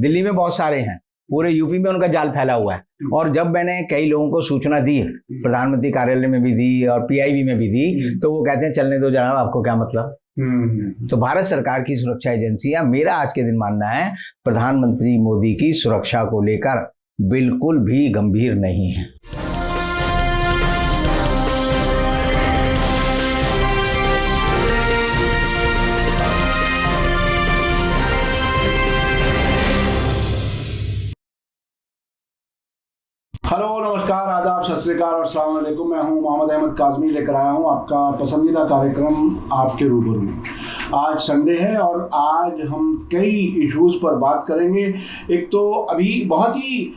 दिल्ली में बहुत सारे हैं, पूरे यूपी में उनका जाल फैला हुआ है। और जब मैंने कई लोगों को सूचना दी, प्रधानमंत्री कार्यालय में भी दी और पीआईबी में भी दी, तो वो कहते हैं चलने दो जनाब, आपको क्या मतलब। तो भारत सरकार की सुरक्षा एजेंसियां, मेरा आज के दिन मानना है, प्रधानमंत्री मोदी की सुरक्षा को लेकर बिल्कुल भी गंभीर नहीं है। हेलो, नमस्कार, आदाब, सत श्री अकाल और अस्सलाम वालेकुम। मैं हूं मोहम्मद अहमद काज़मी, लेकर आया हूं आपका पसंदीदा कार्यक्रम आपके रूबरू। आज संडे है और आज हम कई इश्यूज़ पर बात करेंगे। एक तो अभी बहुत ही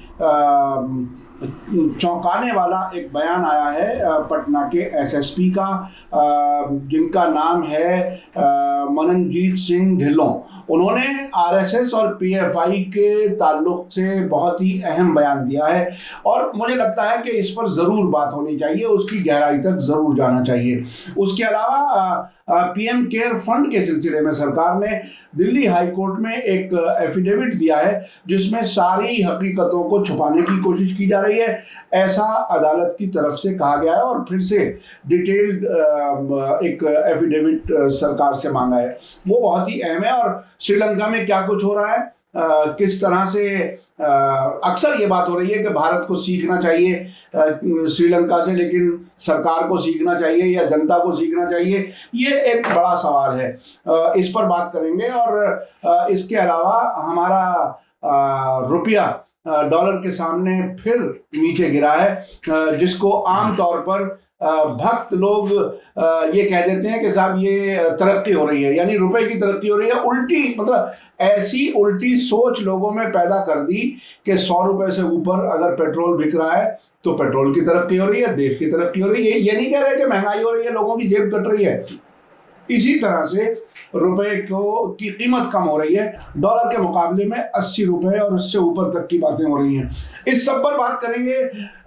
चौंकाने वाला एक बयान आया है पटना के एसएसपी का, जिनका नाम है मननजीत सिंह ढिल्लों। उन्होंने आरएसएस और पीएफआई के ताल्लुक से बहुत ही अहम बयान दिया है और मुझे लगता है कि इस पर ज़रूर बात होनी चाहिए, उसकी गहराई तक ज़रूर जाना चाहिए। उसके अलावा पीएम केयर फंड के सिलसिले में सरकार ने दिल्ली हाई कोर्ट में एक एफिडेविट दिया है जिसमें सारी हकीकतों को छुपाने की कोशिश की जा रही है, ऐसा अदालत की तरफ से कहा गया है। और फिर से डिटेल्ड एक एफिडेविट सरकार से मांगा है, वो बहुत ही अहम है। और श्रीलंका में क्या कुछ हो रहा है, किस तरह से अक्सर ये बात हो रही है कि भारत को सीखना चाहिए श्रीलंका से, लेकिन सरकार को सीखना चाहिए या जनता को सीखना चाहिए, ये एक बड़ा सवाल है। इस पर बात करेंगे। और इसके अलावा हमारा रुपया डॉलर के सामने फिर नीचे गिरा है, जिसको आमतौर पर भक्त लोग ये कह देते हैं कि साहब ये तरक्की हो रही है, यानी रुपए की तरक्की हो रही है। उल्टी, मतलब ऐसी उल्टी सोच लोगों में पैदा कर दी कि 100 रुपए से ऊपर अगर पेट्रोल बिक रहा है तो पेट्रोल की तरक्की हो रही है, देश की तरक्की हो रही है। ये नहीं कह रहे कि महंगाई हो रही है, लोगों की जेब कट रही है। इसी तरह से रुपए की कीमत कम हो रही है, डॉलर के मुकाबले में 80 रुपए और उससे ऊपर तक की बातें हो रही हैं। इस सब पर बात करेंगे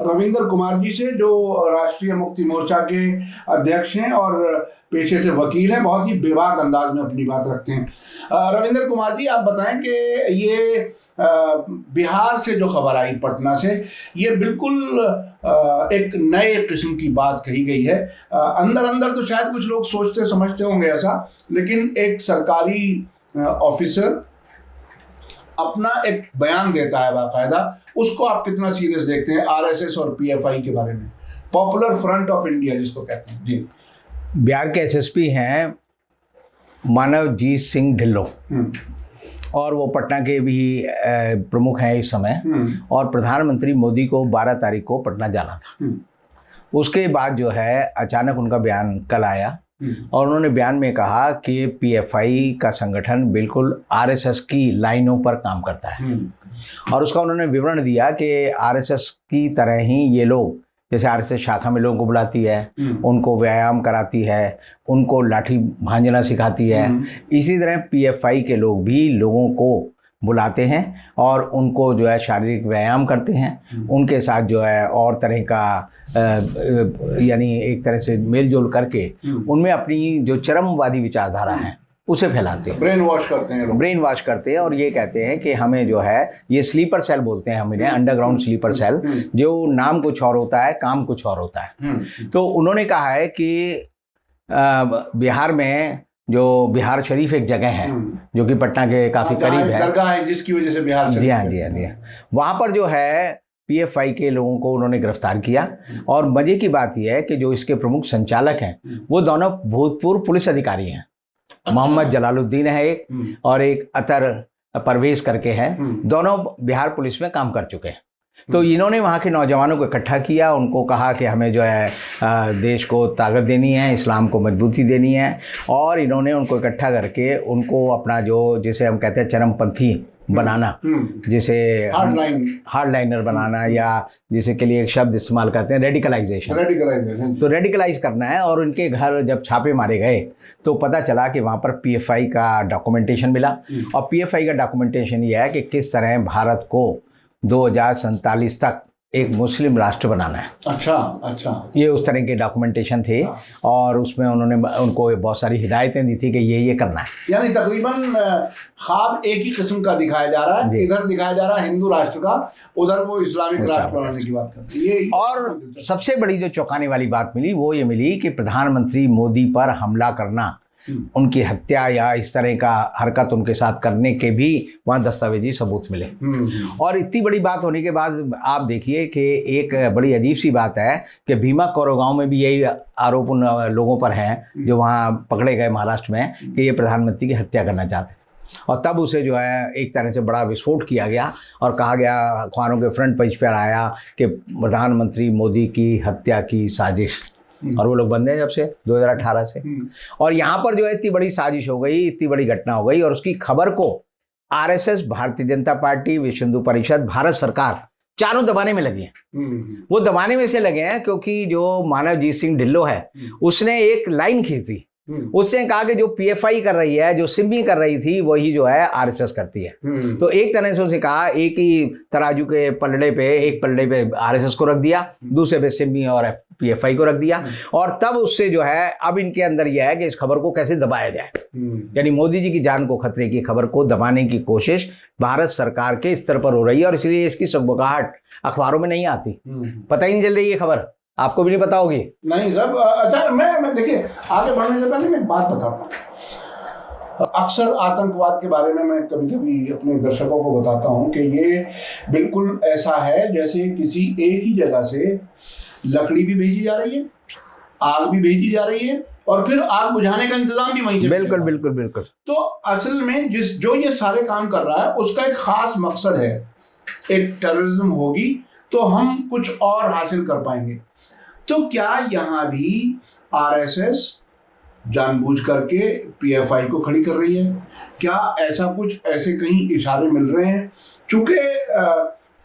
रविंदर कुमार जी से, जो राष्ट्रीय मुक्ति मोर्चा के अध्यक्ष हैं और पेशे से वकील हैं, बहुत ही बेबाक अंदाज में अपनी बात रखते हैं। रविंदर कुमार जी, आप बताएं कि ये बिहार से जो खबर आई पटना से, ये बिल्कुल एक नए किस्म की बात कही गई है। अंदर अंदर तो शायद कुछ लोग सोचते समझते होंगे ऐसा, लेकिन एक सरकारी ऑफिसर अपना एक बयान देता है बाकायदा, उसको आप कितना सीरियस देखते हैं आरएसएस और पीएफआई के बारे में? पॉपुलर फ्रंट ऑफ इंडिया जिसको कहते हैं जी। बिहार के एसएसपी हैं मननजीत सिंह ढिल्लों और वो पटना के भी प्रमुख हैं इस समय। और प्रधानमंत्री मोदी को 12 तारीख को पटना जाना था। उसके बाद जो है अचानक उनका बयान कल आया और उन्होंने बयान में कहा कि पीएफआई का संगठन बिल्कुल आरएसएस की लाइनों पर काम करता है। और उसका उन्होंने विवरण दिया कि आरएसएस की तरह ही ये लोग, जैसे आरएसएस शाखा में लोगों को बुलाती है, उनको व्यायाम कराती है, उनको लाठी भांजना सिखाती है, इसी तरह पीएफआई के लोग भी लोगों को बुलाते हैं और उनको जो है शारीरिक व्यायाम करते हैं, उनके साथ जो है और तरह का यानी एक तरह से मेल जोल करके उनमें अपनी जो चरमवादी विचारधारा है उसे फैलाते हैं, ब्रेन वॉश करते हैं। और ये कहते हैं कि हमें जो है ये स्लीपर सेल बोलते हैं हम इन्हें, अंडरग्राउंड स्लीपर सेल, जो नाम कुछ और होता है, काम कुछ और होता है। तो उन्होंने कहा है कि बिहार में जो बिहार शरीफ एक जगह है जो कि पटना के काफ़ी करीब है, दरगाह है जिसकी वजह से बिहार, जी हाँ, वहाँ पर जो है पीएफआई के लोगों को उन्होंने गिरफ्तार किया। और मजे की बात यह है कि जो इसके प्रमुख संचालक हैं वो दोनों भूतपूर्व पुलिस अधिकारी हैं। मोहम्मद जलालुद्दीन है एक, और एक अतर परवेज करके है, दोनों बिहार पुलिस में काम कर चुके हैं। तो इन्होंने वहाँ के नौजवानों को इकट्ठा किया, उनको कहा कि हमें जो है देश को ताकत देनी है, इस्लाम को मजबूती देनी है, और इन्होंने उनको इकट्ठा करके उनको अपना जो, जिसे हम कहते हैं चरमपंथी बनाना, जिसे हार्डलाइनर बनाना, या जिसे के लिए एक शब्द इस्तेमाल करते हैं रेडिकलाइजेशन। तो रेडिकलाइज करना है। और उनके घर जब छापे मारे गए तो पता चला कि वहाँ पर पीएफआई का डॉक्यूमेंटेशन मिला। और पीएफआई का डॉक्यूमेंटेशन ये है कि किस तरह भारत को 2047 तक एक मुस्लिम राष्ट्र बनाना है। अच्छा अच्छा। ये उस तरह के डॉक्यूमेंटेशन थे और उसमें उन्होंने उनको बहुत सारी हिदायतें दी थी कि ये करना है। यानी तकरीबन ख्वाब एक ही किस्म का दिखाया जा रहा है, इधर दिखाया जा रहा है हिंदू राष्ट्र का, उधर वो इस्लामिक राष्ट्र बनाने की बात करते हैं। ये और सबसे बड़ी जो चौंकाने वाली बात मिली वो ये मिली कि प्रधानमंत्री मोदी पर हमला करना, उनकी हत्या या इस तरह का हरकत उनके साथ करने के भी वहाँ दस्तावेजी सबूत मिले। और इतनी बड़ी बात होने के बाद आप देखिए कि एक बड़ी अजीब सी बात है कि भीमा कोरेगांव में भी यही आरोप उन लोगों पर हैं जो वहाँ पकड़े गए महाराष्ट्र में कि ये प्रधानमंत्री की हत्या करना चाहते थे। और तब उसे जो है एक तरह से बड़ा विस्फोट किया गया और कहा गया, अखबारों के फ्रंट पेज पर आया कि प्रधानमंत्री मोदी की हत्या की साजिश। और वो लोग बंद हैं जब से 2018 से। और यहाँ पर जो है इतनी बड़ी साजिश हो गई, इतनी बड़ी घटना हो गई और उसकी खबर को आरएसएस, भारतीय जनता पार्टी, विश्व हिंदू परिषद, भारत सरकार चारों दबाने में लगे हैं। वो दबाने में से लगे हैं क्योंकि जो मानवजीत सिंह ढिल्लो है उसने एक लाइन खींच दी। उसने कहा कि जो पीएफआई कर रही है, जो सिमी कर रही थी, वही जो है आरएसएस करती है। तो एक तरह से उसने कहा एक ही तराजू के पलड़े पे, एक पलड़े पे आरएसएस को रख दिया, दूसरे पे सिमी और पीएफआई को रख दिया। और तब उससे जो है अब इनके अंदर यह है कि इस खबर को कैसे दबाया जाए। यानी मोदी जी की जान को खतरे की खबर को दबाने की कोशिश भारत सरकार के स्तर पर हो रही है और इसलिए इसकी सगबगाहट अखबारों में नहीं आती, पता ही नहीं चल रही है खबर। आपको भी नहीं पता होगी। नहीं सब अच्छा। मैं देखिए आगे बढ़ने से पहले मैं एक बात बताता हूँ। अक्सर आतंकवाद के बारे में मैं कभी कभी अपने दर्शकों को बताता हूँ कि ये बिल्कुल ऐसा है जैसे किसी एक ही जगह से लकड़ी भी भेजी जा रही है, आग भी भेजी जा रही है और फिर आग बुझाने का इंतजाम भी वहीं से। बिल्कुल बिल्कुल बिल्कुल। तो असल में जो ये सारे काम कर रहा है उसका एक खास मकसद है। एक टेररिज्म होगी तो हम कुछ और हासिल कर पाएंगे। तो क्या यहाँ भी आरएसएस जानबूझ करके पीएफआई को खड़ी कर रही है? क्या ऐसा कुछ, ऐसे कहीं इशारे मिल रहे हैं? चूंकि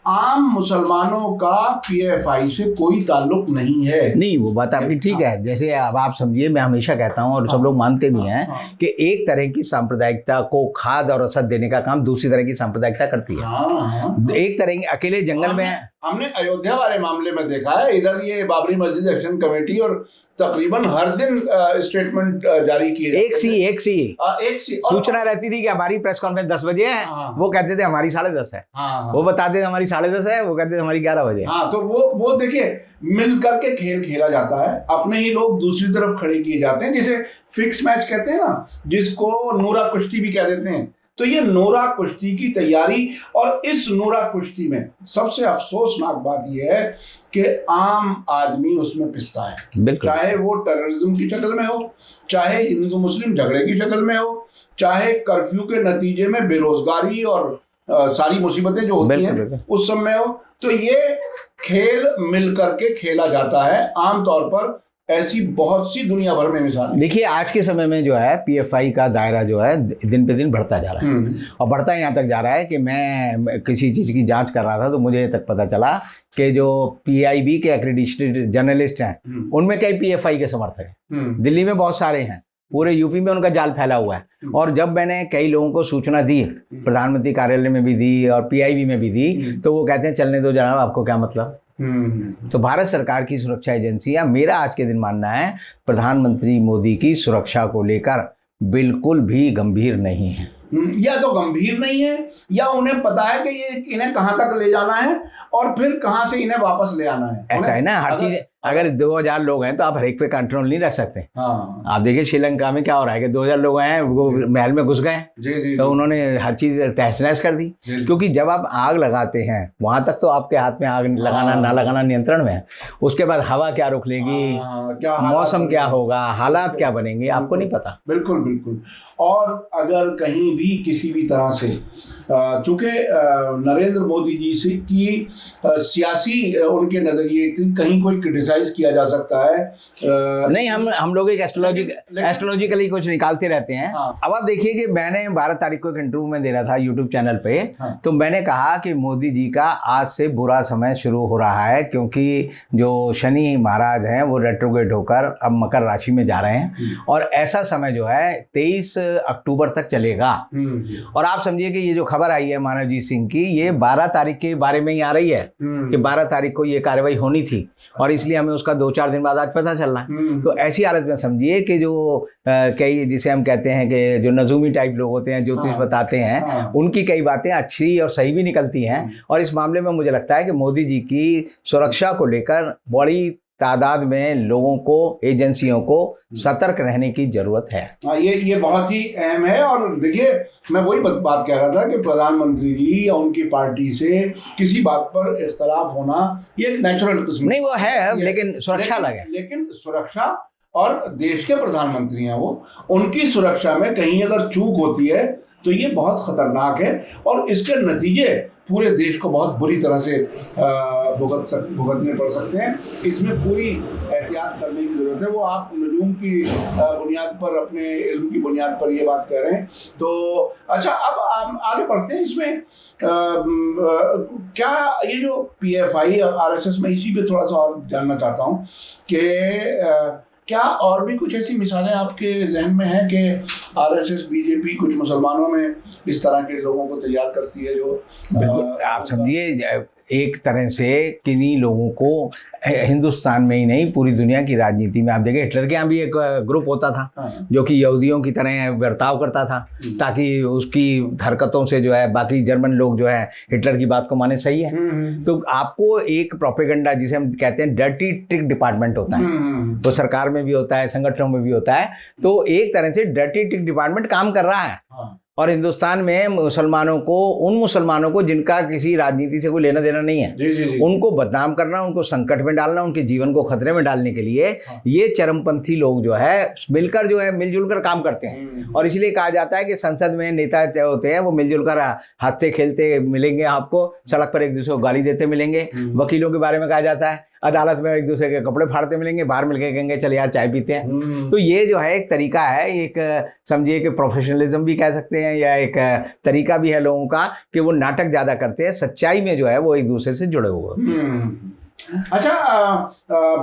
आम मुसलमानों का पीएफआई से कोई ताल्लुक नहीं है। नहीं, वो बात आपकी ठीक है। जैसे अब आप समझिए, मैं हमेशा कहता हूँ और सब लोग मानते भी हैं कि एक तरह की सांप्रदायिकता को खाद और असद देने का काम दूसरी तरह की सांप्रदायिकता करती है। एक तरह के अकेले जंगल में हमने अयोध्या वाले मामले में देखा है, इधर ये बाबरी मस्जिद एक्शन कमेटी और तकरीबन हर दिन स्टेटमेंट जारी किए, एक सी सूचना रहती थी कि हमारी प्रेस कॉन्फ्रेंस 10 बजे है। वो कहते थे हमारी 10:30 है। वो बताते थे हमारी 10:30 है, वो कहते थे हमारी 11 बजे। हाँ, तो वो देखिए मिल करके खेल खेला जाता है, अपने ही लोग दूसरी तरफ खड़े किए जाते हैं, जिसे फिक्स मैच कहते हैं ना, जिसको नूरा कुश्ती भी कह देते हैं। तो ये नूरा कुश्ती की तैयारी, और इस नूरा कुश्ती में सबसे अफसोसनाक बात यह है कि आम आदमी उसमें पिसता है। चाहे वो टेररिज्म की शक्ल में हो, चाहे हिंदू मुस्लिम झगड़े की शक्ल में हो, चाहे कर्फ्यू के नतीजे में बेरोजगारी और सारी मुसीबतें जो होती हैं उस समय हो। तो ये खेल मिल करके खेला जाता है आमतौर पर। ऐसी बहुत सी दुनिया भर में मिसाल। देखिए आज के समय में जो है पीएफआई का दायरा जो है दिन पे दिन बढ़ता जा रहा है और बढ़ता यहाँ तक जा रहा है कि मैं किसी चीज़ की जांच कर रहा था तो मुझे तक पता चला कि जो पीआईबी के एक्रेडिटेड जर्नलिस्ट हैं उनमें कई पीएफआई के समर्थक हैं। दिल्ली में बहुत सारे हैं, पूरे यूपी में उनका जाल फैला हुआ है। और जब मैंने कई लोगों को सूचना दी, प्रधानमंत्री कार्यालय में भी दी और पीआईबी में भी दी, तो वो कहते हैं चलने दो जनाब, आपको क्या मतलब। तो भारत सरकार की सुरक्षा एजेंसियां, मेरा आज के दिन मानना है, प्रधानमंत्री मोदी की सुरक्षा को लेकर बिल्कुल भी गंभीर नहीं है। या तो गंभीर नहीं है या उन्हें पता है कि ये इन्हें कहां तक ले जाना है और फिर कहां से इन्हें वापस ले आना है। ऐसा है ना, हर चीज अगर 2000 लोग हैं तो आप हर एक पे कंट्रोल नहीं रख सकते। आप देखिए श्रीलंका में क्या हो रहा है कि 2000 लोग हैं, वो महल में घुस गए तो उन्होंने हर चीज तहस नहस कर दी। क्योंकि जब आप आग लगाते हैं वहां तक तो आपके हाथ में आग लगाना ना लगाना नियंत्रण में है, उसके बाद हवा क्या रुख लेगी, मौसम क्या होगा, हालात क्या बनेंगे, आपको नहीं पता। बिल्कुल बिल्कुल। और अगर कहीं भी किसी भी तरह से चूंकि नरेंद्र मोदी जी से की सियासी उनके नजरिए कहीं कोई क्रिटिसाइज किया जा सकता है, नहीं, हम लोग एक एस्ट्रोलॉजिकली कुछ निकालते रहते हैं। अब आप देखिए कि मैंने 12 तारीख को एक इंटरव्यू में दे रहा था यूट्यूब चैनल पे, तो मैंने कहा कि मोदी जी का आज से बुरा समय शुरू हो रहा है, क्योंकि जो शनि महाराज हैं वो रेट्रोग्रेड होकर अब मकर राशि में जा रहे हैं और ऐसा समय जो है 23 अक्टूबर तक चलेगा। और आप समझिए कि ये जो खबर आई है मानवजीत सिंह की, ये 12 तारीख के बारे में ही आ रही है कि 12 तारीख को ये कार्रवाई होनी थी और इसलिए हमें उसका 2-4 दिन बाद आज पता चल रहा है। तो ऐसी हालत में समझिए कि जो कई, जिसे हम कहते हैं कि जो नजूमी टाइप लोग होते हैं, ज्योतिष बताते हैं, उनकी कई बातें अच्छी और सही भी निकलती हैं। और इस मामले में मुझे लगता है कि मोदी जी की सुरक्षा को लेकर बड़ी तादाद में लोगों को, एजेंसियों को सतर्क रहने की जरूरत है। ये बहुत ही अहम है। और देखिए, मैं वही बात कह रहा था कि प्रधानमंत्री जी या उनकी पार्टी से किसी बात पर इख्तलाफ होना ये एक नेचुरल किस्म नहीं, वो है, लेकिन सुरक्षा लगे। लेकिन सुरक्षा, और देश के प्रधानमंत्री हैं वो, उनकी सुरक्षा में कहीं अगर चूक होती है तो ये बहुत खतरनाक है और इसके नतीजे पूरे देश को बहुत बुरी तरह से भुगतने पड़ सकते हैं। इसमें पूरी एहतियात करने की जरूरत है। वो आप नजूम की बुनियाद पर, अपने इल्म की बुनियाद पर ये बात कह रहे हैं। तो अच्छा, अब आगे बढ़ते हैं इसमें। क्या ये जो PFI और RSS, में इसी पे थोड़ा सा और जानना चाहता हूँ कि क्या और भी कुछ ऐसी मिसालें आपके जहन में हैं कि RSS, BJP कुछ मुसलमानों में इस तरह के लोगों को तैयार करती है जो आप समझिए एक तरह से किन्हीं लोगों को हिंदुस्तान में ही नहीं, पूरी दुनिया की राजनीति में आप देखें, हिटलर के यहाँ भी एक ग्रुप होता था जो कि यहूदियों की तरह बर्ताव करता था ताकि उसकी हरकतों से जो है बाकी जर्मन लोग जो है हिटलर की बात को माने। सही है। तो आपको एक प्रोपेगेंडा, जिसे हम कहते हैं डर्टी ट्रिक डिपार्टमेंट होता है, तो सरकार में भी होता है, संगठनों में भी होता है। तो एक तरह से डर्टी ट्रिक डिपार्टमेंट काम कर रहा है। और हिंदुस्तान में मुसलमानों को, उन मुसलमानों को जिनका किसी राजनीति से कोई लेना देना नहीं है, जी। उनको बदनाम करना, उनको संकट में डालना, उनके जीवन को खतरे में डालने के लिए ये चरमपंथी लोग जो है मिलकर जो है मिलजुल कर काम करते हैं। और इसलिए कहा जाता है कि संसद में नेता होते हैं वो मिलजुल कर हंसते खेलते मिलेंगे, आपको सड़क पर एक दूसरे को गाली देते मिलेंगे। वकीलों के बारे में कहा जाता है अदालत में एक दूसरे के कपड़े फाड़ते मिलेंगे, बाहर मिलकर कहेंगे चल यार चाय पीते हैं। तो ये जो है एक तरीका है, एक समझिए कि प्रोफेशनलिज्म भी कह सकते हैं, या एक तरीका भी है लोगों का कि वो नाटक ज्यादा करते हैं, सच्चाई में जो है वो एक दूसरे से जुड़े हुए। अच्छा,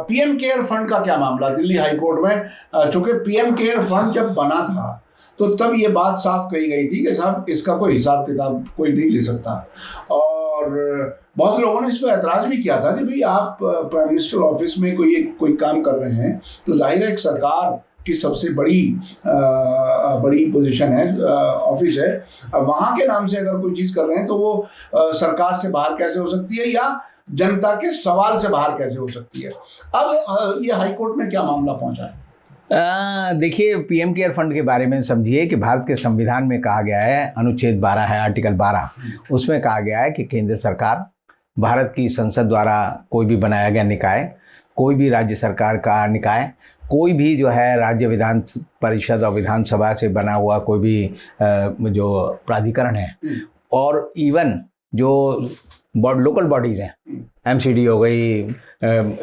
PM केयर फंड का क्या मामला दिल्ली हाईकोर्ट में? चूंकि PM केयर फंड जब बना था तो तब ये बात साफ कही गई थी कि साहब इसका कोई हिसाब किताब कोई नहीं ले सकता। और बहुत लोगों ने इस पर ऐतराज़ भी किया था कि भाई आप प्राइम मिनिस्टर ऑफिस में कोई काम कर रहे हैं तो जाहिर है एक सरकार की सबसे बड़ी पोजीशन है, ऑफिस है, वहाँ के नाम से अगर कोई चीज़ कर रहे हैं तो वो सरकार से बाहर कैसे हो सकती है या जनता के सवाल से बाहर कैसे हो सकती है। अब ये हाईकोर्ट में क्या मामला पहुंचा है? देखिए, PM केयर फंड के बारे में समझिए कि भारत के संविधान में कहा गया है, अनुच्छेद 12 है, आर्टिकल 12, उसमें कहा गया है कि केंद्र सरकार, भारत की संसद द्वारा कोई भी बनाया गया निकाय, कोई भी राज्य सरकार का निकाय, कोई भी जो है राज्य विधान परिषद और विधानसभा से बना हुआ कोई भी जो प्राधिकरण है, और इवन जो लोकल बॉडीज़ हैं, MCD हो गई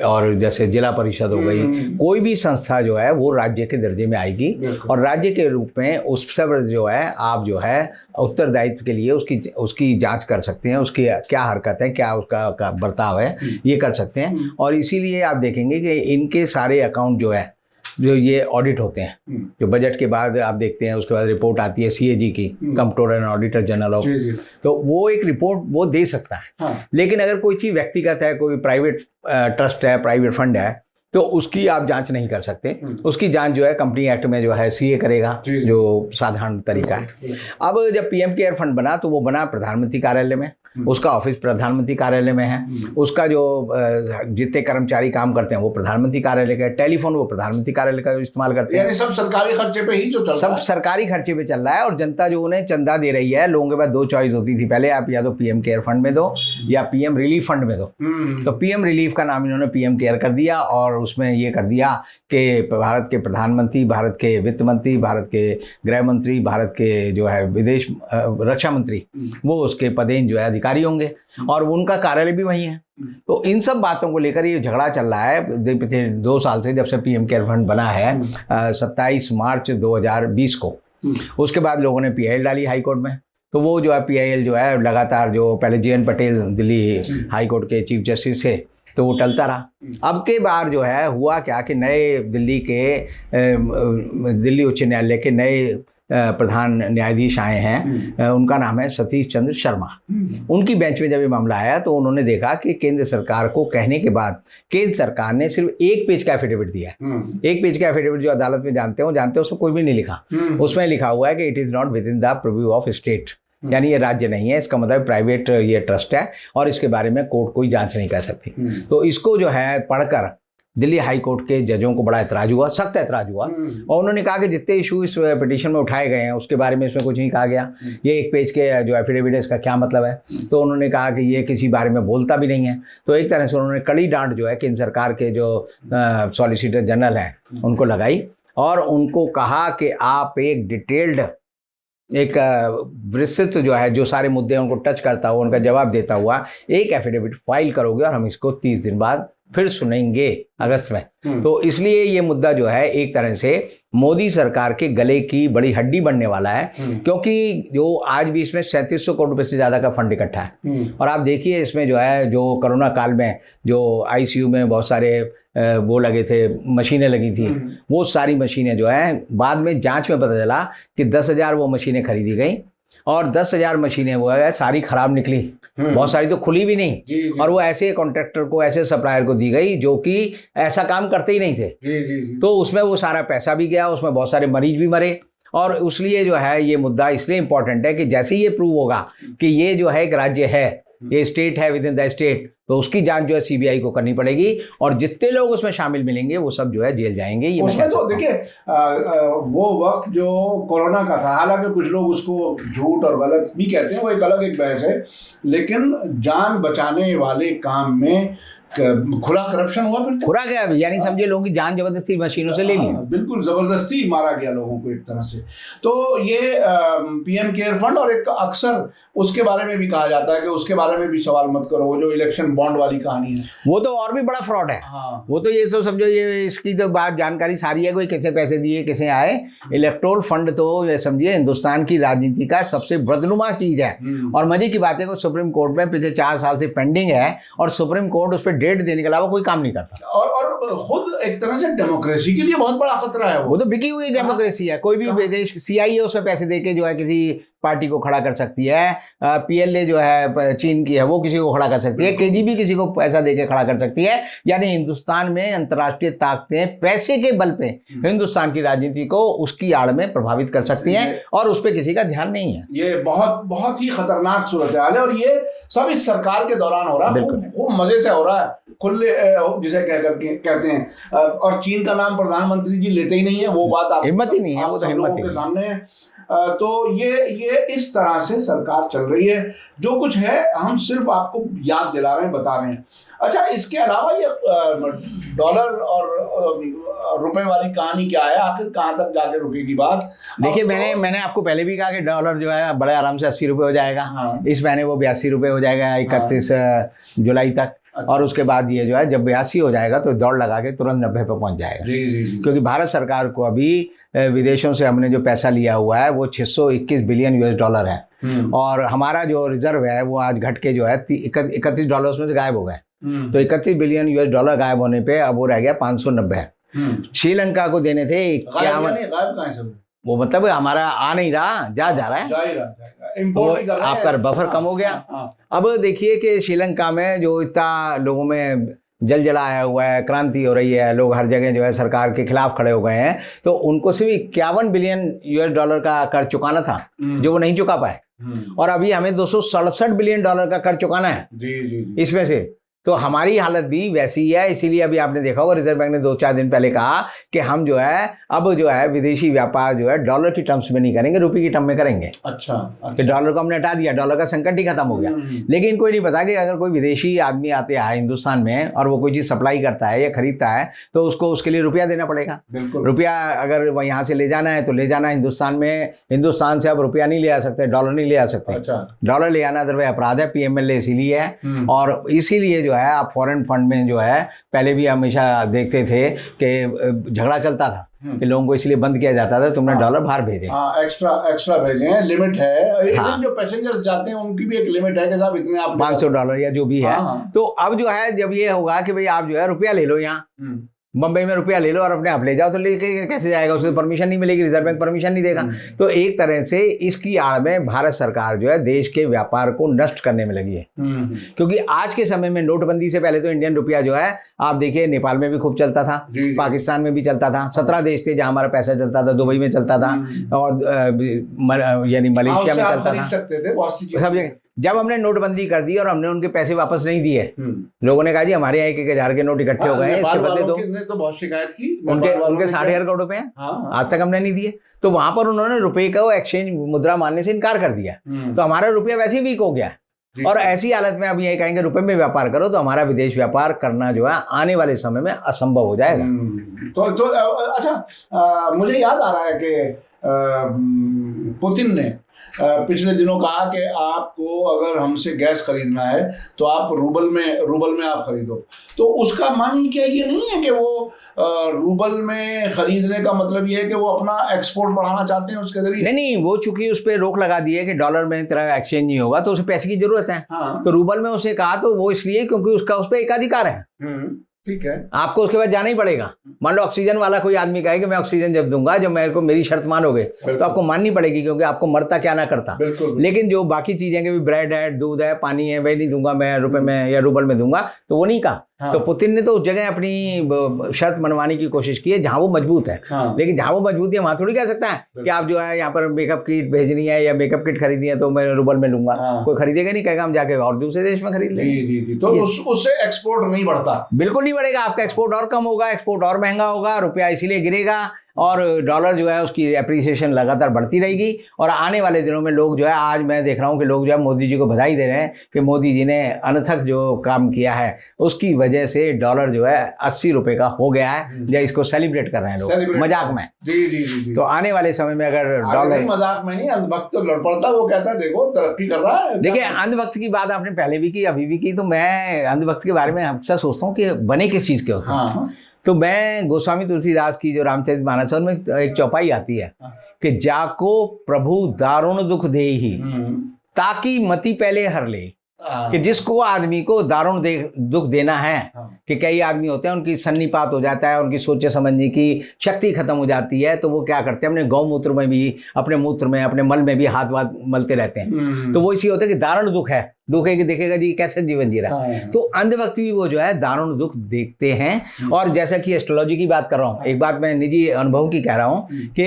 और जैसे जिला परिषद हो गई, कोई भी संस्था जो है वो राज्य के दर्जे में आएगी और राज्य के रूप में उस पर जो है आप जो है उत्तरदायित्व के लिए उसकी जांच कर सकते हैं, उसकी क्या हरकत है, क्या उसका बर्ताव है, ये कर सकते हैं। और इसीलिए आप देखेंगे कि इनके सारे अकाउंट जो है, जो ये ऑडिट होते हैं, जो बजट के बाद आप देखते हैं, उसके बाद रिपोर्ट आती है CAG की, comptroller and auditor general of, तो वो एक रिपोर्ट वो दे सकता है। लेकिन अगर कोई चीज़ व्यक्तिगत है, कोई प्राइवेट ट्रस्ट है, प्राइवेट फंड है, तो उसकी आप जांच नहीं कर सकते। उसकी जांच जो है कंपनी एक्ट में जो है CA करेगा, जो साधारण तरीका है। अब जब PM केयर फंड बना तो वो बना प्रधानमंत्री कार्यालय में, उसका ऑफिस प्रधानमंत्री कार्यालय में है, उसका जो जितने कर्मचारी काम करते हैं वो प्रधानमंत्री कार्यालय का, टेलीफोन वो प्रधानमंत्री कार्यालय का इस्तेमाल करते हैं। यानी सब सरकारी खर्चे पे ही जो चल रहा है, सब सरकारी खर्चे पे चल रहा है। और जनता जो उन्हें चंदा दे रही है, लोगों के पास 2 चॉइस होती थी पहले, आप या तो PM केयर फंड में दो या PM रिलीफ फंड में दो। तो PM रिलीफ का नाम इन्होंने PM केयर कर दिया और उसमें ये कर दिया कि भारत के प्रधानमंत्री, भारत के वित्त मंत्री, भारत के गृह मंत्री, भारत के जो है विदेश रक्षा मंत्री, वो उसके पदेन जो है अधिकारी होंगे और उनका कार्यालय भी वही है। तो इन सब बातों को लेकर ये झगड़ा चल रहा है पिछले 2 साल से, जब से PM केयर फंड बना है 27 मार्च 2020 को। उसके बाद लोगों ने PIL डाली हाई कोर्ट में, तो वो जो है PIL जो है लगातार, जो पहले JN Patel Delhi high court के चीफ जस्टिस थे, तो वो टलता रहा। अब के बार जो है हुआ क्या कि नए दिल्ली उच्च न्यायालय के नए प्रधान न्यायाधीश आए हैं, उनका नाम है सतीश चंद्र शर्मा। उनकी बेंच में जब ये मामला आया तो उन्होंने देखा कि केंद्र सरकार को कहने के बाद केंद्र सरकार ने सिर्फ 1 पेज का एफिडेविट दिया है। 1 पेज का एफिडेविट जो अदालत में जानते हो उसमें कोई भी नहीं लिखा। उसमें लिखा हुआ है कि it is not with in the preview of state, यानी ये राज्य नहीं है, इसका मतलब प्राइवेट ये ट्रस्ट है और इसके बारे में कोर्ट कोई जांच नहीं कर सकती। तो इसको जो है पढ़कर दिल्ली हाई कोर्ट के जजों को बड़ा ऐतराज हुआ, सख्त ऐतराज हुआ, और उन्होंने कहा कि जितने इशू इस पिटीशन में उठाए गए हैं उसके बारे में इसमें कुछ नहीं कहा गया। ये 1 पेज के जो एफिडेविट है इसका क्या मतलब है? तो उन्होंने कहा कि ये किसी बारे में बोलता भी नहीं है। तो एक तरह से उन्होंने कड़ी डांट जो है केंद्र सरकार के जो सॉलिसिटर जनरल हैं उनको लगाई और उनको कहा कि आप एक डिटेल्ड, एक विस्तृत जो है, जो सारे मुद्दे उनको टच करता हुआ, उनका जवाब देता हुआ एक एफिडेविट फाइल करोगे और हम इसको 30 दिन बाद फिर सुनेंगे अगस्त में। तो इसलिए ये मुद्दा जो है एक तरह से मोदी सरकार के गले की बड़ी हड्डी बनने वाला है, क्योंकि जो आज भी इसमें 3700 करोड़ रुपए से ज़्यादा का फंड इकट्ठा है। और आप देखिए इसमें जो है, जो कोरोना काल में जो आईसीयू में बहुत सारे वो लगे थे, मशीनें लगी थी, वो सारी मशीनें जो है बाद में जांच में पता चला कि 10,000 वो मशीनें खरीदी गई और 10,000 मशीनें वो है सारी खराब निकली, बहुत सारी तो खुली भी नहीं। जी। और वो ऐसे कॉन्ट्रैक्टर को, ऐसे सप्लायर को दी गई जो कि ऐसा काम करते ही नहीं थे। जी। तो उसमें वो सारा पैसा भी गया, उसमें बहुत सारे मरीज भी मरे। और इसलिए जो है ये मुद्दा इसलिए इम्पोर्टेंट है कि जैसे ही ये प्रूव होगा कि ये जो है एक राज्य है, ये स्टेट है विद इन द स्टेट, तो उसकी जांच जो है सीबीआई को करनी पड़ेगी और जितने लोग उसमें शामिल मिलेंगे वो सब जो है जेल जाएंगे। ये उसमें तो देखिए वो वक्त जो कोरोना का था, हालांकि कुछ लोग उसको झूठ और गलत भी कहते हैं, वो एक अलग एक बहस है, लेकिन जान बचाने वाले काम में खुला करप्शन हुआ। फिर खुला क्या, यानी समझिए लोगों की जान जबरदस्ती मशीनों से ले ली, बिल्कुल जबरदस्ती मारा गया लोगों को एक तरह से। तो ये पीएम केयर फंड, और एक अक्सर उसके बारे में भी कहा जाता है कि उसके बारे में भी सवाल मत करो, वो जो इलेक्शन बॉन्ड वाली कहानी है, वो तो और भी बड़ा फ्रॉड है। वो तो ये तो समझो, ये इसकी तो बात जानकारी सारी है, कोई कैसे पैसे दिए, कैसे आए। इलेक्टोरल फंड तो समझिए हिंदुस्तान की राजनीति का सबसे बदनुमा चीज है। और मजे की बात है कि सुप्रीम कोर्ट में पिछले 4 साल से पेंडिंग है और सुप्रीम कोर्ट उस पर डेट देने के अलावा कोई काम नहीं करता। और खुद एक तरह से डेमोक्रेसी के लिए बहुत बड़ा खतरा है। वो तो बिकी हुई डेमोक्रेसी है। कोई भी विदेश सीआईए उसमें पैसे देके जो है किसी पार्टी को खड़ा कर सकती है। पीएलए जो है चीन की है, वो किसी को खड़ा कर सकती है। केजीबी किसी को पैसा देके खड़ा कर सकती है। यानी हिंदुस्तान में अंतर्राष्ट्रीय ताकतें पैसे के बल पे हिंदुस्तान की राजनीति को उसकी आड़ में प्रभावित कर सकती हैं और उस पर किसी का ध्यान नहीं है। ये बहुत बहुत ही खतरनाक सूरत हाल है और ये सब इस सरकार के दौरान हो रहा है। खूब मजे से हो रहा है, खुले जिसे कहते हैं। और चीन का नाम प्रधानमंत्री जी लेते ही नहीं है, वो बात आप हिम्मत ही नहीं है, वो तो हिम्मत के सामने है। तो ये इस तरह से सरकार चल रही है। जो कुछ है हम सिर्फ आपको याद दिला रहे हैं, बता रहे हैं। अच्छा, इसके अलावा ये डॉलर और रुपए वाली कहानी क्या है, आखिर कहाँ तक जाके रुकेगी बात? देखिए, मैंने आपको पहले भी कहा कि डॉलर जो है बड़े आराम से 80 रुपये हो जाएगा। इस महीने वो 82 रुपये हो जाएगा 31 जुलाई तक। और उसके बाद ये जो है जब 82 हो जाएगा तो दौड़ लगा के तुरंत 90 पे पहुंच जाएगा। क्योंकि भारत सरकार को अभी विदेशों से हमने जो पैसा लिया हुआ है वो 621 बिलियन US डॉलर है और हमारा जो रिजर्व है वो आज घट के जो है 31 डॉलर उसमें से गायब हो गए। तो 31 बिलियन US डॉलर गायब होने पे अब वो रह गया 590। श्रीलंका को देने थे 51। वो मतलब हमारा आ नहीं रहा, जा रहा है, तो आपका बफर कम हो गया। अब देखिए कि श्रीलंका में जो इतना लोगों में जल आया हुआ है, क्रांति हो रही है, लोग हर जगह जो है सरकार के खिलाफ खड़े हो गए हैं, तो उनको सिर्फ 51 बिलियन US डॉलर का कर चुकाना था जो वो नहीं चुका पाए और अभी हमें 267 बिलियन डॉलर का कर चुकाना है। इसमें से तो हमारी हालत भी वैसी ही है। इसीलिए अभी आपने देखा होगा रिजर्व बैंक ने 2-4 दिन पहले कहा कि हम जो है अब जो है विदेशी व्यापार जो है डॉलर की टर्म्स में नहीं करेंगे, रुपये की टर्म में करेंगे। अच्छा। कि डॉलर को हमने हटा दिया, डॉलर का संकट ही खत्म हो गया। लेकिन कोई नहीं पता कि अगर कोई विदेशी आदमी आते है हिंदुस्तान में और वो कोई चीज़ सप्लाई करता है या खरीदता है तो उसको उसके लिए रुपया देना पड़ेगा। रुपया अगर वो यहाँ से ले जाना है तो ले जाना, हिंदुस्तान से अब रुपया नहीं ले आ सकते, डॉलर नहीं ले आ सकते। डॉलर ले आना अदरवाइज अपराध है, PML इसीलिए है। और इसीलिए जो है आप फॉरेन फंड में जो है पहले भी हमेशा देखते थे कि झगड़ा चलता था कि लोगों को इसलिए बंद किया जाता था तुमने डॉलर बाहर भेजे, एक्स्ट्रा भेजे, लिमिट है। जो पैसेंजर्स जाते हैं उनकी भी एक लिमिट है कि साहब इतने आप $500 या जो भी है। तो अब जो है जब ये होगा कि भाई आप जो है रुपया ले लो यहाँ बम्बई में रुपया ले लो और अपने आप ले जाओ, तो लेके कैसे जाएगा? उसे परमिशन नहीं मिलेगी, रिजर्व बैंक परमिशन नहीं देगा। तो एक तरह से इसकी आड़ में भारत सरकार जो है देश के व्यापार को नष्ट करने में लगी है। क्योंकि आज के समय में नोटबंदी से पहले तो इंडियन रुपया जो है आप देखिए नेपाल में भी खूब चलता था, पाकिस्तान में भी चलता था, 17 देश थे जहां हमारा पैसा चलता था, दुबई में चलता था और यानी मलेशिया में चलता था, सब जगह। जब हमने नोटबंदी कर दी और हमने उनके पैसे वापस नहीं दिए, लोगों ने कहा जी हमारे यहाँ 1,000 के नोट इकट्ठे हो गए हैं, इसके बदले तो बहुत शिकायत की, उनके 60,000 करोड़ रुपए हैं, आज तक हमने नहीं दिए। तो वहां पर उन्होंने रुपए को एक्सचेंज मुद्रा मानने से इनकार कर दिया, तो हमारा रुपया वैसे ही वीक हो गया। और ऐसी हालत में अब यही कहेंगे रुपए में व्यापार करो, तो हमारा विदेश व्यापार करना जो है आने वाले समय में असंभव हो जाएगा। तो अच्छा, मुझे याद आ रहा है कि पुतिन ने पिछले दिनों कहा कि आपको अगर हमसे गैस खरीदना है तो आप रूबल में आप खरीदो। तो उसका मन क्या ये नहीं है कि वो रूबल में खरीदने का मतलब ये है कि वो अपना एक्सपोर्ट बढ़ाना चाहते हैं उसके जरिए? नहीं, वो चूंकि उस पर रोक लगा दी है कि डॉलर में तेरा एक्सचेंज नहीं होगा, तो उसे पैसे की जरूरत है। तो रूबल में उसने कहा तो वो इसलिए क्योंकि उसका उस पर एकाधिकार है। ठीक है, आपको उसके बाद जाना ही पड़ेगा। मान लो ऑक्सीजन वाला कोई आदमी कहे कि मैं ऑक्सीजन जब दूंगा जब मेरे को मेरी शर्त मानोगे, तो आपको माननी पड़ेगी, क्योंकि आपको मरता क्या ना करता। लेकिन जो बाकी चीजें कि ब्रेड है, दूध है, पानी है, वही नहीं दूंगा मैं रुपए में या रूबल में दूंगा, तो वो नहीं कहा। तो पुतिन ने तो उस जगह अपनी शर्त मनवाने की कोशिश की है जहां वो मजबूत है। लेकिन जहां वो मजबूत है वहां थोड़ी कह सकता है कि आप जो है यहाँ पर मेकअप किट भेजनी है या मेकअप किट खरीदनी है तो मैं रूबल में लूंगा। कोई खरीदेगा नहीं, कहेगा हम जाके और दूसरे देश में खरीद लेंगे। तो उससे एक्सपोर्ट नहीं बढ़ता, बिल्कुल नहीं बढ़ेगा। आपका एक्सपोर्ट और कम होगा, एक्सपोर्ट और महंगा होगा, रुपया इसीलिए गिरेगा और डॉलर जो है उसकी एप्रिसिएशन लगातार बढ़ती रहेगी। और आने वाले दिनों में लोग जो है, आज मैं देख रहा हूँ कि लोग जो है मोदी जी को बधाई दे रहे हैं कि मोदी जी ने अनथक जो काम किया है उसकी वजह से डॉलर जो है 80 रुपए का हो गया है, या इसको सेलिब्रेट कर रहे हैं लोग मजाक में। जी। तो आने वाले समय में अगर डॉलर मजाक में नहीं, अंधभक्त तो लड़ पड़ता, वो कहता है देखो तरक्की कर रहा है। देखिए, अंधभक्त की बात आपने पहले भी की, अभी भी की, तो मैं अंधभक्त के बारे में अक्सर सोचता हूँ कि बने किस चीज के होते हैं। तो मैं गोस्वामी तुलसीदास की जो रामचरितमानस है उनमें एक चौपाई आती है कि जाको प्रभु दारुण दुख देहि ताकि मति पहले हर ले, कि जिसको आदमी को दारुण दुख देना है, कि कई आदमी होते हैं उनकी सन्निपात हो जाता है, उनकी सोचे समझने की शक्ति खत्म हो जाती है, तो वो क्या करते हैं अपने गौमूत्र में भी, अपने मूत्र में, अपने मल में भी हाथ वाथ मलते रहते हैं। तो वो इसी होता है कि दारुण दुख है, दुख है कि देखेगा जी कैसे जीवन जी रहा है। तो अंधभक्त भी वो जो है दारुण दुख देखते हैं। और जैसा कि एस्ट्रोलॉजी की बात कर रहा हूँ, एक बात मैं निजी अनुभव की कह रहा हूँ कि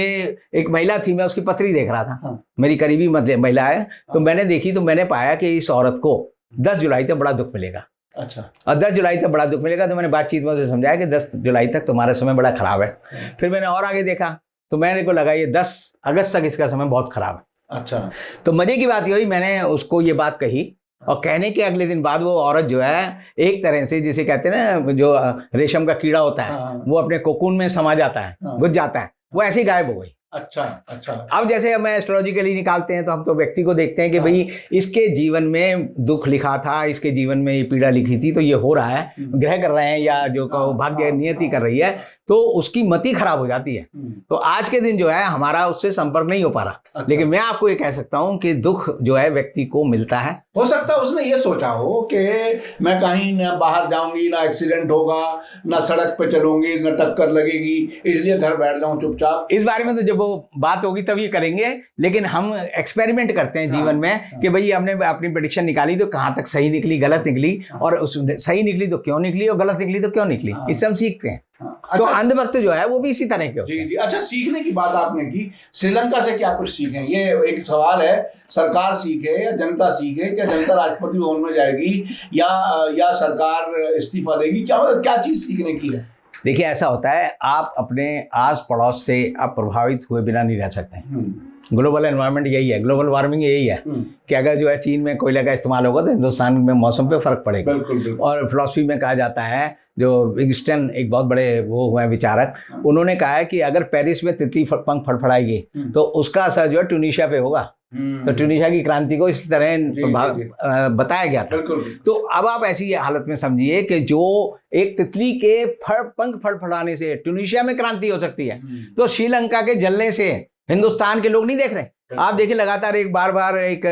एक महिला थी, मैं उसकी पत्री देख रहा था, मेरी करीबी महिला है, तो मैंने देखी तो मैंने पाया कि इस औरत को 10 जुलाई तक बड़ा दुख मिलेगा। अच्छा, और 10 जुलाई तक बड़ा दुख मिलेगा। तो मैंने बातचीत में उसे समझाया कि 10 जुलाई तक तुम्हारा समय बड़ा खराब है। फिर मैंने और आगे देखा तो मेरे को लगा ये 10 अगस्त तक इसका समय बहुत खराब है। अच्छा, तो मजे की बात ये हुई, मैंने उसको ये बात कही और कहने के अगले दिन बाद वो औरत जो है एक तरह से जिसे कहते हैं ना, जो रेशम का कीड़ा होता है वो अपने कोकून में समा जाता है, घुस जाता है, वो ऐसे ही गायब हो गई। अच्छा। अब जैसे हमें एस्ट्रोलॉजिकली निकालते हैं तो हम तो व्यक्ति को देखते हैं कि भाई इसके जीवन में दुख लिखा था, इसके जीवन में ये पीड़ा लिखी थी, तो ये हो रहा है, ग्रह कर रहे हैं या जो भाग्य नियति कर रही है, तो उसकी मति खराब हो जाती है। तो आज के दिन जो है हमारा उससे संपर्क नहीं हो पा रहा। अच्छा। लेकिन मैं आपको ये कह सकता हूं कि दुख जो है व्यक्ति को मिलता है। हो सकता है उसने ये सोचा हो कि मैं कहीं ना बाहर जाऊंगी, ना एक्सीडेंट होगा, ना सड़क पे चलूंगी, ना टक्कर लगेगी, इसलिए घर बैठ जाऊं चुपचाप। इस बारे में तो जब वो बात होगी तब ये करेंगे, लेकिन हम एक्सपेरिमेंट करते हैं जीवन में कि भाई हमने अपनी प्रेडिक्शन निकाली तो कहाँ तक सही निकली, गलत निकली, और उस सही निकली तो क्यों निकली और गलत निकली तो क्यों निकली, इससे हम सीखते हैं। तो अंधभक्त जो है वो भी इसी तरह के होते हैं। जी। अच्छा, सीखने की बात आपने की, श्रीलंका से क्या कुछ सीखें, ये एक सवाल है। सरकार सीखे या जनता सीखे? क्या जनता राष्ट्रपति भवन में जाएगी या सरकार इस्तीफा देगी? क्या चीज सीखने की है? देखिए, ऐसा होता है, आप अपने आस पड़ोस से आप प्रभावित हुए बिना नहीं रह सकते। ग्लोबल एनवायरनमेंट यही है, ग्लोबल वार्मिंग यही है कि अगर जो है चीन में कोयले का इस्तेमाल होगा तो हिंदुस्तान में मौसम पे फर्क पड़ेगा। बिल्कुल। और फिलॉसफी में कहा जाता है, जो विंगस्टन एक बहुत बड़े वो हुए विचारक, उन्होंने कहा है कि अगर पेरिस में तितली पंख फड़फड़ाएगी तो उसका असर जो है ट्यूनीशिया पे होगा। तो ट्यूनीशिया की क्रांति को इस तरह बताया गया था। तो अब आप ऐसी हालत में समझिए कि जो एक तितली के पंख फड़फड़ाने से ट्यूनीशिया में क्रांति हो सकती है, तो श्रीलंका के जलने से हिंदुस्तान के लोग नहीं देख रहे। आप देखिए लगातार एक बार एक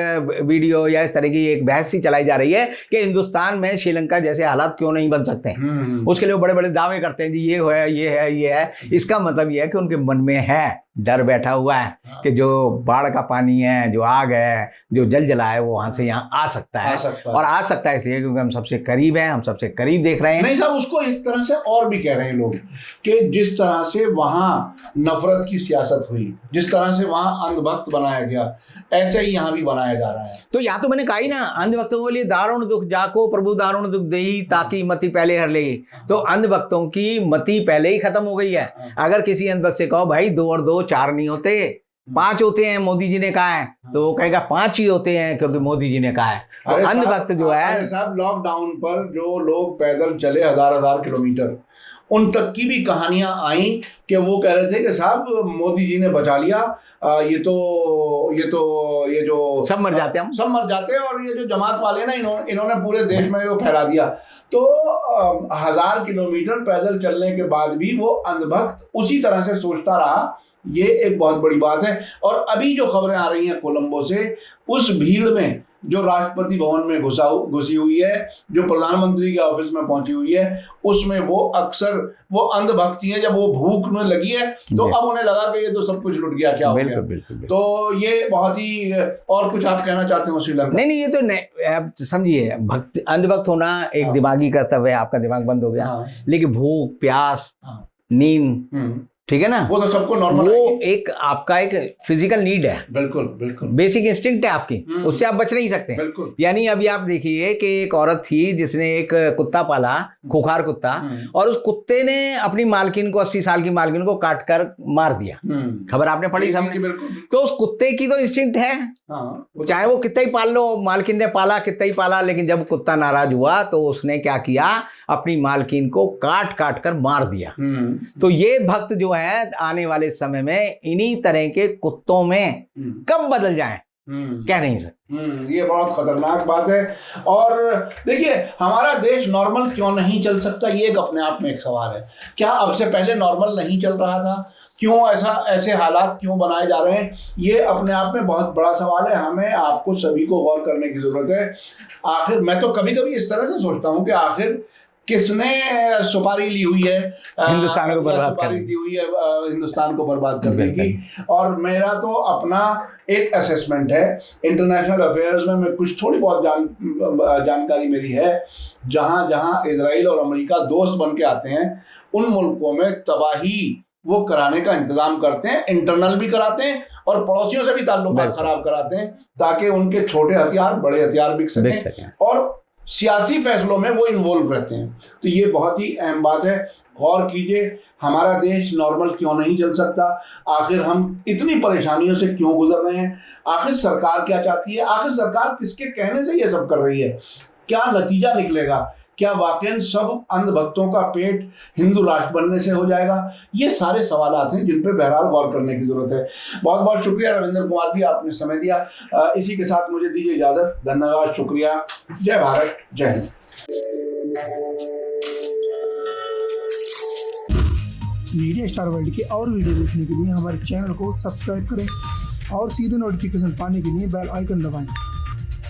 वीडियो या इस तरह की एक बहस सी चलाई जा रही है कि हिंदुस्तान में श्रीलंका जैसे हालात क्यों नहीं बन सकते हैं। उसके लिए वो बड़े बड़े दावे करते हैं जी ये है ये है ये है। इसका मतलब ये है कि उनके मन में है डर बैठा हुआ है कि जो बाढ़ का पानी है, जो आग है, जो जला है, वो वहां से यहाँ आ सकता है। और आ सकता है इसलिए क्योंकि हम सबसे करीब हैं, हम सबसे करीब देख रहे हैं। नहीं साहब, उसको एक तरह से और भी कह रहे हैं लोग कि जिस तरह से वहां नफरत की सियासत हुई, जिस तरह से वहां अंधभक्त बनाया गया, ऐसे ही यहाँ भी बनाया जा रहा है। तो यहाँ तो मैंने कहा ही ना, अंधभक्तों के लिए दारुण दुख जाको प्रभु दारुण दुख देही ताकि मति पहले हर ले। तो अंधभक्तों की मति पहले ही खत्म हो गई है। अगर किसी अंधभक्त से कहो भाई 2 और 2 4 नहीं होते, 5 होते हैं, मोदी जी ने कहा है, तो वो कहेगा 5 ही होते हैं क्योंकि मोदी जी ने कहा है। तो अंधभक्त जो है साहब, लॉकडाउन पर जो लोग पैदल चले 1000 किलोमीटर, उन तक की भी कहानियां आई कि वो कह रहे थे कि साहब मोदी जी ने बचा लिया, ये जो सब मर जाते हैं, सब मर जाते हैं, और ये जो जमात वाले ना इन्होंने पूरे देश में वो फैला दिया। तो 1000 किलोमीटर पैदल चलने के बाद भी वो अंधभक्त उसी तरह से सोचता रहा। ये एक बहुत बड़ी बात है। और अभी जो खबरें आ रही हैं कोलंबो से, उस भीड़ में जो राष्ट्रपति भवन में घुसी हुई है, जो प्रधानमंत्री के ऑफिस में पहुंची हुई है, उसमें वो अक्सर वो अंधभक्ति है। जब वो भूखने लगी है तो अब उन्हें लगा कि ये तो सब कुछ लुट गया, क्या हो गया। बिल्कुल। तो ये बहुत ही, और कुछ आप कहना चाहते हो श्रीलंका? नहीं, ये तो आप समझिए, अंधभक्त होना एक दिमागी कर्तव्य है, आपका दिमाग बंद हो गया। लेकिन भूख, प्यास, नींद, ठीक है ना, वो तो सबको नॉर्मल, वो एक आपका एक फिजिकल नीड है। बिल्कुल, बेसिक इंस्टिंक्ट है आपकी, उससे आप बच नहीं सकते। यानी अभी आप देखिए कि एक औरत थी जिसने एक कुत्ता पाला, खुखार कुत्ता, और उस कुत्ते ने अपनी मालकिन को, 80 साल की मालकिन को काट कर मार दिया। खबर आपने पढ़ी सामने। तो उस कुत्ते की तो इंस्टिंक्ट है, चाहे वो कितना ही पाल लो, मालकिन ने पाला कितना ही पाला, लेकिन जब कुत्ता नाराज हुआ तो उसने क्या किया, अपनी मालकिन को काट कर मार दिया। तो ये भक्त जो है आने वाले समय में इन्हीं तरह के कुत्तों में कब बदल जाएं, कह नहीं सकते। ये बहुत खतरनाक बात है। और देखिए, हमारा देश नॉर्मल क्यों नहीं चल सकता, ये एक अपने आप में एक सवाल है। क्या अब से पहले नॉर्मल नहीं चल रहा था? क्यों ऐसे हालात क्यों बनाए जा रहे हैं? ये अपने आप में बहुत बड़ा सवाल है। हमें, आपको सभी को गौर करने की जरूरत है। आखिर मैं तो कभी कभी इस तरह से सोचता हूँ कि आखिर किसने सुपारी ली हुई है हिंदुस्तान को बर्बाद करने की, हिंदुस्तान को बर्बाद करने की। और मेरा तो अपना एक असेसमेंट है, इंटरनेशनल अफेयर्स में मैं कुछ थोड़ी बहुत जानकारी मेरी है। जहां जहां इजराइल और अमेरिका दोस्त बन के आते हैं, उन मुल्कों में तबाही वो कराने का इंतजाम करते हैं, इंटरनल भी कराते हैं और पड़ोसियों से भी ताल्लुकात खराब कराते हैं, ताकि उनके छोटे हथियार बड़े हथियार बिक सकें, और सियासी फैसलों में वो इन्वॉल्व रहते हैं। तो ये बहुत ही अहम बात है। गौर कीजिए, हमारा देश नॉर्मल क्यों नहीं चल सकता? आखिर हम इतनी परेशानियों से क्यों गुजर रहे हैं? आखिर सरकार क्या चाहती है? आखिर सरकार किसके कहने से ये सब कर रही है? क्या नतीजा निकलेगा? क्या वाकई सब अंधभक्तों का पेट हिंदू राष्ट्र बनने से हो जाएगा? ये सारे सवालात हैं जिन पर बहरहाल गौर करने की जरूरत है। बहुत बहुत शुक्रिया रविंद्र कुमार जी, आपने समय दिया। इसी के साथ मुझे दीजिए इजाजत। धन्यवाद, शुक्रिया। जय भारत, जय हिंद। मीडिया स्टार वर्ल्ड के और वीडियो देखने के लिए हमारे चैनल को सब्सक्राइब करें और सीधे नोटिफिकेशन पाने के लिए बेल आइकन दबाएं।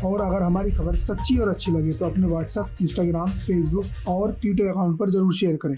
और अगर हमारी खबर सच्ची और अच्छी लगे तो अपने व्हाट्सएप, इंस्टाग्राम, फेसबुक और ट्विटर अकाउंट पर जरूर शेयर करें।